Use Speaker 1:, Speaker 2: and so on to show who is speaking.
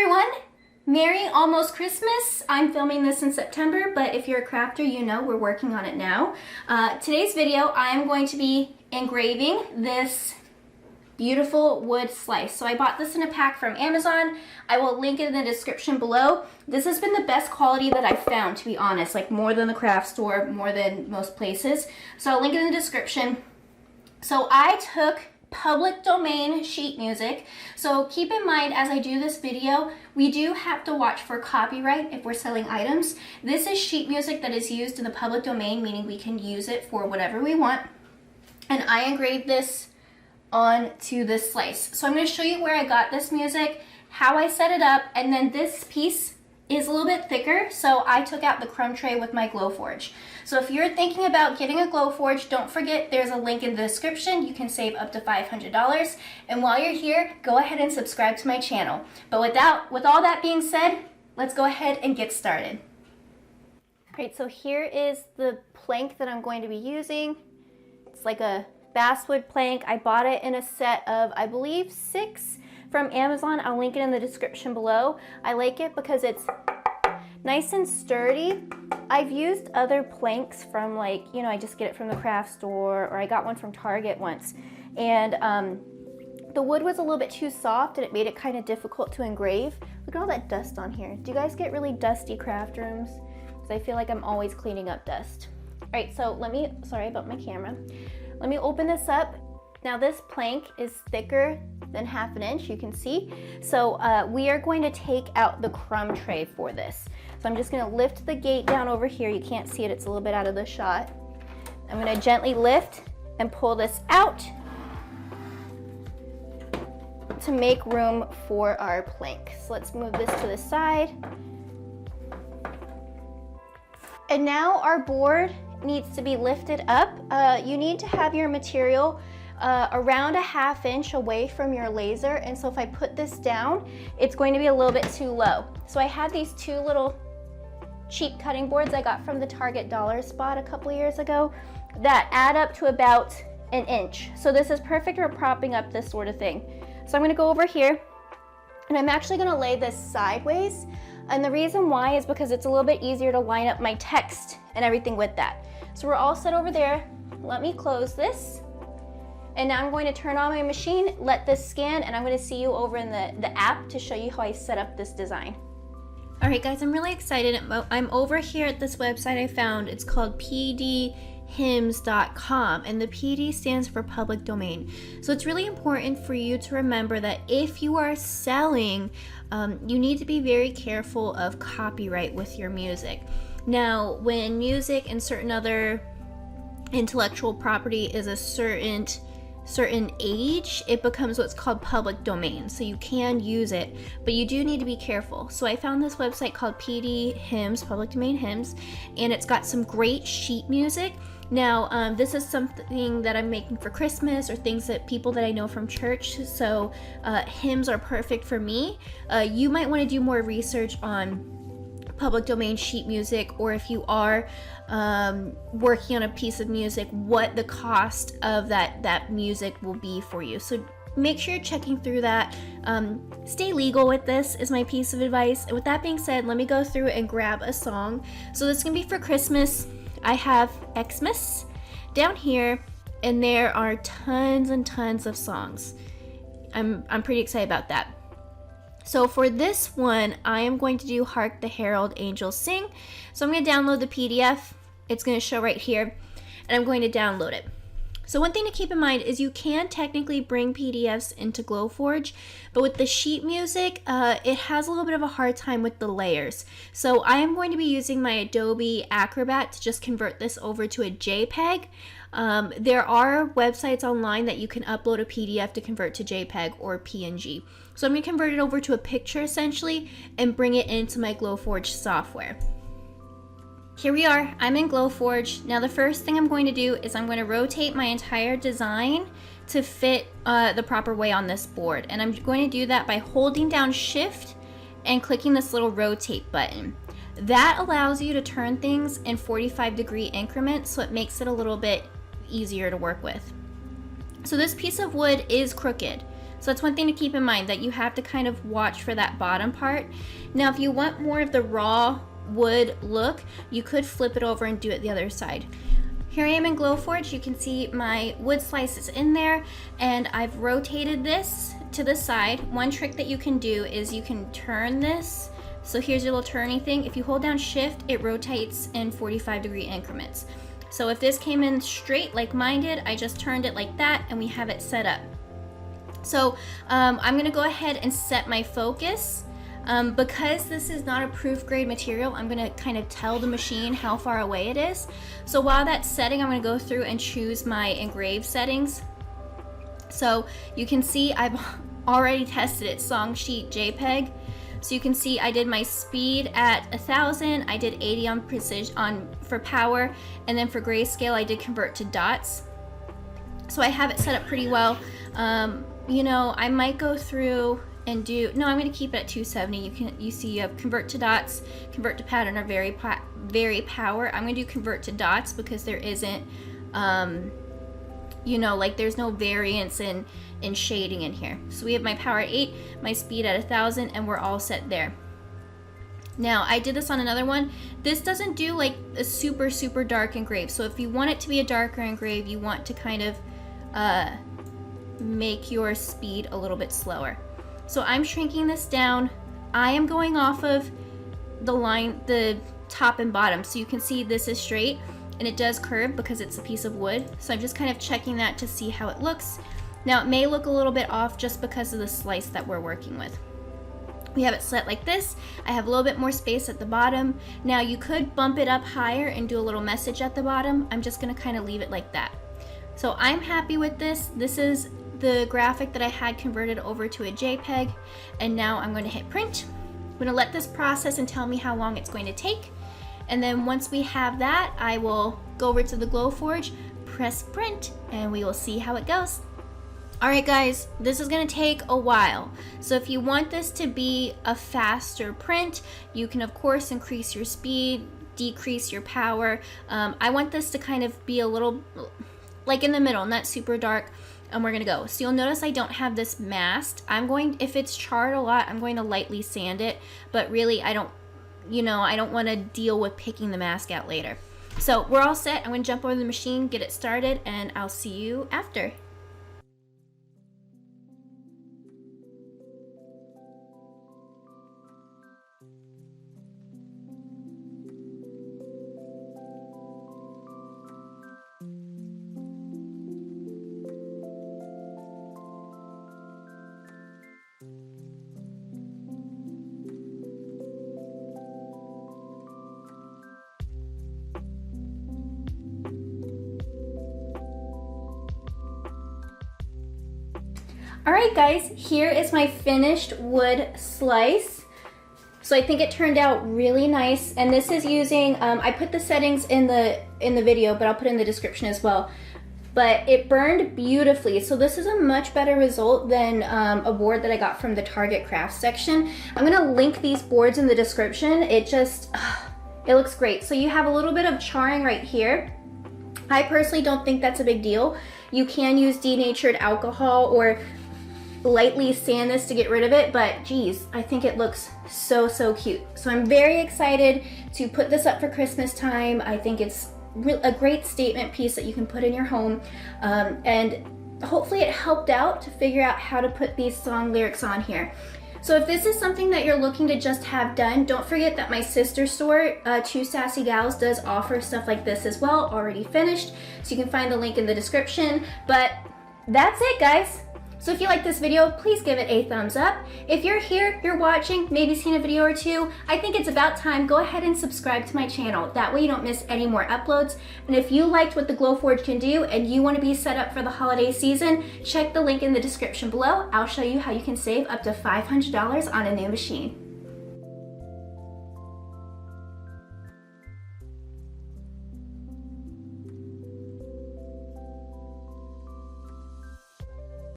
Speaker 1: everyone! Merry almost Christmas. I'm filming this in September, but if you're a crafter, you know we're working on it now. Today's video, I'm going to be engraving this beautiful wood slice. So I bought this in a pack from Amazon. I will link it in the description below. This has been the best quality that I've found, to be honest, like more than the craft store, more than most places. So I'll link it in the description. So I took public domain sheet music. So keep in mind, as I do this video, we do have to watch for copyright if we're selling items. This is sheet music that is used in the public domain, meaning we can use it for whatever we want. And I engraved this onto this slice. So I'm going to show you where I got this music, how I set it up, and then this piece is a little bit thicker, so I took out the crumb tray with my Glowforge. So if you're thinking about getting a Glowforge, don't forget there's a link in the description. You can save up to $500. And while you're here, go ahead and subscribe to my channel. But with all that being said, let's go ahead and get started. All right, so here is the plank that I'm going to be using. It's like a basswood plank. I bought it in a set of, I believe, 6 from Amazon. I'll link it in the description below. I like it because it's nice and sturdy. I've used other planks from, like, you know, I just get it from the craft store, or I got one from Target once. And the wood was a little bit too soft and it made it kind of difficult to engrave. Look at all that dust on here. Do you guys get really dusty craft rooms? Because I feel like I'm always cleaning up dust. All right, so sorry about my camera. Let me open this up. Now this plank is thicker than 1/2 inch, you can see. So we are going to take out the crumb tray for this. So I'm just gonna lift the gate down over here. You can't see it, it's a little bit out of the shot. I'm gonna gently lift and pull this out to make room for our plank. So let's move this to the side. And now our board needs to be lifted up. You need to have your material around 1/2 inch away from your laser, and so if I put this down, it's going to be a little bit too low. So I had these 2 little cheap cutting boards I got from the Target dollar spot a couple years ago that add up to about 1 inch. So this is perfect for propping up this sort of thing. So I'm gonna go over here, and I'm actually gonna lay this sideways, and the reason why is because it's a little bit easier to line up my text and everything with that. So we're all set over there. Let me close this. And now I'm going to turn on my machine, let this scan, and I'm going to see you over in the app to show you how I set up this design. All right, guys, I'm really excited. I'm over here at this website I found. It's called pdhims.com, and the PD stands for public domain. So it's really important for you to remember that if you are selling, you need to be very careful of copyright with your music. Now, when music and certain other intellectual property is a certain age, it becomes what's called public domain. So you can use it, but you do need to be careful. So I found this website called PD Hymns, Public Domain Hymns, and it's got some great sheet music. Now, this is something that I'm making for Christmas or things that people that I know from church. So hymns are perfect for me. You might want to do more research on public domain sheet music, or if you are working on a piece of music, what the cost of that music will be for you. So make sure you're checking through that. Stay legal with this is my piece of advice. And with that being said, let me go through and grab a song. So this can be for Christmas. I have Xmas down here, and there are tons and tons of songs. I'm pretty excited about that. So for this one, I am going to do Hark the Herald Angels Sing. So I'm going to download the PDF. It's going to show right here, and I'm going to download it. So one thing to keep in mind is you can technically bring PDFs into Glowforge, but with the sheet music, it has a little bit of a hard time with the layers. So I am going to be using my Adobe Acrobat to just convert this over to a JPEG. There are websites online that you can upload a PDF to convert to JPEG or PNG. So I'm going to convert it over to a picture essentially and bring it into my Glowforge software. Here we are, I'm in Glowforge. Now the first thing I'm going to do is I'm going to rotate my entire design to fit the proper way on this board. And I'm going to do that by holding down Shift and clicking this little rotate button. That allows you to turn things in 45-degree increments, so it makes it a little bit easier to work with. So this piece of wood is crooked. So that's one thing to keep in mind, that you have to kind of watch for that bottom part. Now, if you want more of the raw wood look, you could flip it over and do it the other side. Here I am in Glowforge. You can see my wood slices in there, and I've rotated this to the side. One trick that you can do is you can turn this. So here's your little turning thing. If you hold down shift, it rotates in 45-degree increments. So if this came in straight like mine did, I just turned it like that and we have it set up. So I'm gonna go ahead and set my focus. Because this is not a proof grade material, I'm gonna kind of tell the machine how far away it is. So while that's setting, I'm gonna go through and choose my Engrave settings. So you can see I've already tested it, song sheet JPEG. So you can see I did my speed at 1000, I did 80 on precision for power, and then for grayscale I did convert to dots. So I have it set up pretty well. You know, I might go through and do, no, I'm going to keep it at 270. You see you have convert to dots, convert to pattern, or vary power. I'm going to do convert to dots because there isn't, you know, like there's no variance in shading in here. So we have my power at 8, my speed at 1000, and we're all set there. Now, I did this on another one. This doesn't do like a super dark engrave. So if you want it to be a darker engrave, you want to kind of make your speed a little bit slower. So I'm shrinking this down. I am going off of the line, the top and bottom. So you can see this is straight and it does curve because it's a piece of wood. So I'm just kind of checking that to see how it looks. Now it may look a little bit off just because of the slice that we're working with. We have it set like this. I have a little bit more space at the bottom. Now you could bump it up higher and do a little message at the bottom. I'm just gonna kind of leave it like that. So I'm happy with this. This is the graphic that I had converted over to a JPEG, and now I'm going to hit print. I'm going to let this process and tell me how long it's going to take, and then once we have that, I will go over to the Glowforge, press print, and we will see how it goes. Alright guys, this is going to take a while, so if you want this to be a faster print, you can of course increase your speed, decrease your power. I want this to kind of be a little like in the middle, not super dark. And we're gonna go. So you'll notice I don't have this masked. If it's charred a lot, I'm going to lightly sand it, but really I don't want to deal with picking the mask out later. So we're all set. I'm gonna jump over the machine, get it started, and I'll see you after. Alright guys, here is my finished wood slice. So I think it turned out really nice, and this is using, I put the settings in the video, but I'll put it in the description as well. But it burned beautifully, so this is a much better result than a board that I got from the Target Crafts section. I'm gonna link these boards in the description. It looks great. So you have a little bit of charring right here. I personally don't think that's a big deal. You can use denatured alcohol or lightly sand this to get rid of it, but geez, I think it looks so cute. So I'm very excited to put this up for Christmas time. I think it's a great statement piece that you can put in your home, and hopefully it helped out to figure out how to put these song lyrics on here. So if this is something that you're looking to just have done, don't forget that my sister store, Two Sassy Gals, does offer stuff like this as well, already finished. So you can find the link in the description. But that's it, guys. So if you like this video, please give it a thumbs up. If you're here, you're watching, maybe seen a video or two, I think it's about time, go ahead and subscribe to my channel. That way you don't miss any more uploads. And if you liked what the Glowforge can do and you want to be set up for the holiday season, check the link in the description below. I'll show you how you can save up to $500 on a new machine.